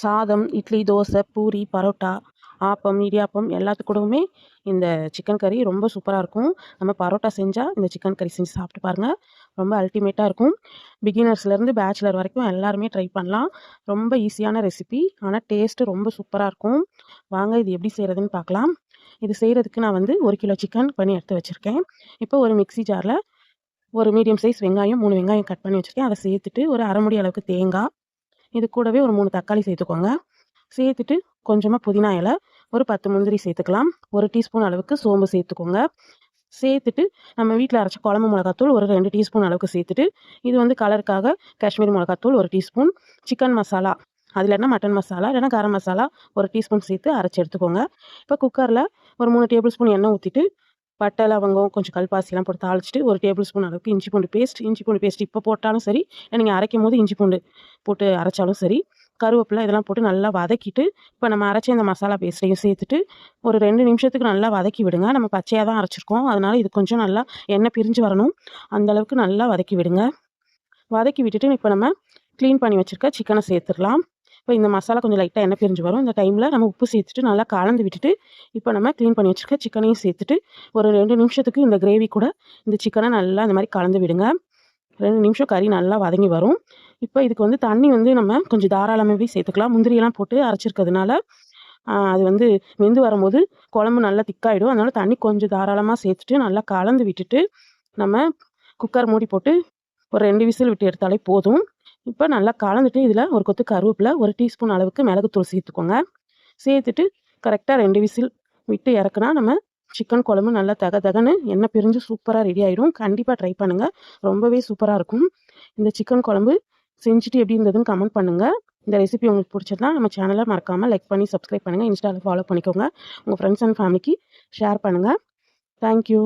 சாதம், இட்லி, தோசை, பூரி, பரோட்டா, ஆப்பம், இடியாப்பம் எல்லாத்துக்கூடவுமே இந்த சிக்கன் கறி ரொம்ப சூப்பராக இருக்கும். நம்ம பரோட்டா செஞ்சால் இந்த சிக்கன் கறி செஞ்சு சாப்பிட்டு பாருங்கள். ரொம்ப அல்டிமேட்டாக இருக்கும். பிகினர்ஸ்லேருந்து பேச்சுலர் வரைக்கும் எல்லாருமே ட்ரை பண்ணலாம். ரொம்ப ஈஸியான ரெசிபி, ஆனால் டேஸ்ட்டு ரொம்ப சூப்பராக இருக்கும். வாங்க இது எப்படி செய்கிறதுன்னு பார்க்கலாம். இது செய்கிறதுக்கு நான் வந்து 1 கிலோ சிக்கன் பண்ணி எடுத்து வச்சுருக்கேன். இப்போ ஒரு மிக்ஸி ஜாரில் ஒரு மீடியம் சைஸ் வெங்காயம் 3 வெங்காயம் கட் பண்ணி வச்சுருக்கேன். அதை சேர்த்துட்டு ஒரு அரை மூடி அளவுக்கு தேங்காய், இது கூடவே ஒரு 3 தக்காளி சேர்த்துக்கோங்க. சேர்த்துட்டு கொஞ்சமாக புதினா இலை, ஒரு 10 முந்திரி சேர்த்துக்கலாம். 1 டீஸ்பூன் அளவுக்கு சோம்பு சேர்த்துக்கோங்க. சேர்த்துட்டு நம்ம வீட்டில் அரைச்ச குழம்பு மிளகாத்தூள் ஒரு 2 டீஸ்பூன் அளவுக்கு சேர்த்துட்டு, இது வந்து கலருக்காக காஷ்மீரி மிளகாத்தூள் 1 டீஸ்பூன், சிக்கன் மசாலா அது இல்லைன்னா மட்டன் மசாலா இல்லைன்னா கரம் மசாலா 1 டீஸ்பூன் சேர்த்து அரைச்சி எடுத்துக்கோங்க. இப்போ குக்கரில் ஒரு 3 டேபிள் ஸ்பூன் எண்ணெய் ஊற்றிட்டு, பட்டை, லவங்கம், கொஞ்சம் கல்பாசிலாம் போட்டு தாளிச்சிட்டு, 1 டேபிள் ஸ்பூன் அளவுக்கு இஞ்சி பூண்டு பேஸ்ட் இப்போ போட்டாலும் சரி, இல்லை நீங்கள் அரைக்கும் போது இஞ்சி பூண்டு போட்டு அரைச்சாலும் சரி, கருவேப்பிலை இதெல்லாம் போட்டு நல்லா வதக்கிட்டு, இப்போ நம்ம அரைச்ச இந்த மசாலா பேஸ்ட்டையும் சேர்த்துட்டு ஒரு 2 நிமிஷத்துக்கு நல்லா வதக்கி விடுங்க. நம்ம பச்சையாக தான் அரைச்சிருக்கோம், அதனால இது கொஞ்சம் நல்லா எண்ணெய் பிரிஞ்சு வரணும். அந்தளவுக்கு நல்லா வதக்கி விடுங்க. வதக்கி விட்டுட்டு இப்போ நம்ம க்ளீன் பண்ணி வச்சுருக்க சிக்கனை சேர்த்துடலாம். இப்போ இந்த மசாலா கொஞ்சம் லைட்டாக எண்ணெய் பிரிஞ்சு வரும். இந்த டைமில் நம்ம உப்பு சேர்த்துட்டு நல்லா கலந்து விட்டுட்டு, இப்போ நம்ம க்ளீன் பண்ணி வச்சுருக்க சிக்கனையும் சேர்த்துட்டு ஒரு 2 நிமிஷத்துக்கு இந்த கிரேவி கூட இந்த சிக்கனை நல்லா இந்த மாதிரி கலந்து விடுங்க. 2 நிமிஷம் கறி நல்லா வதங்கி வரும். இப்போ இதுக்கு வந்து தண்ணி வந்து நம்ம கொஞ்சம் தாராளமாகவே சேர்த்துக்கலாம். முந்திரியெல்லாம் போட்டு அரைச்சிருக்கிறதுனால அது வந்து வெந்து வரும்போது குழம்பு நல்லா திக்காயிடும். அதனால தண்ணி கொஞ்சம் தாராளமாக சேர்த்துட்டு நல்லா கலந்து விட்டுட்டு, நம்ம குக்கர் மூடி போட்டு ஒரு 2 விசில் விட்டு எடுத்தாலே போதும். இப்போ நல்லா கலந்துட்டு இதில் ஒரு கொத்து கருவேப்பிலை, 1 டீஸ்பூன் அளவுக்கு மிளகுத்தூள் சேர்த்துக்கோங்க. சேர்த்துட்டு கரெக்டாக 2 விசில் விட்டு இறக்குனா நம்ம சிக்கன் குழம்பு நல்லா தகன்னு எண்ணெய் பிரிஞ்சு சூப்பராக ரெடி ஆகிடும். கண்டிப்பாக ட்ரை பண்ணுங்கள், ரொம்பவே சூப்பராக இருக்கும். இந்த சிக்கன் குழம்பு செஞ்சுட்டு எப்படி இருந்ததுன்னு கமெண்ட் பண்ணுங்கள். இந்த ரெசிபி உங்களுக்கு பிடிச்சதுனா நம்ம சேனலை மறக்காமல் லைக் பண்ணி சப்ஸ்கிரைப் பண்ணுங்கள். இன்ஸ்டாவில் ஃபாலோ பண்ணிக்கோங்க. உங்கள் ஃப்ரெண்ட்ஸ் அண்ட் ஃபேமிலிக்கு ஷேர் பண்ணுங்கள். தேங்க்யூ.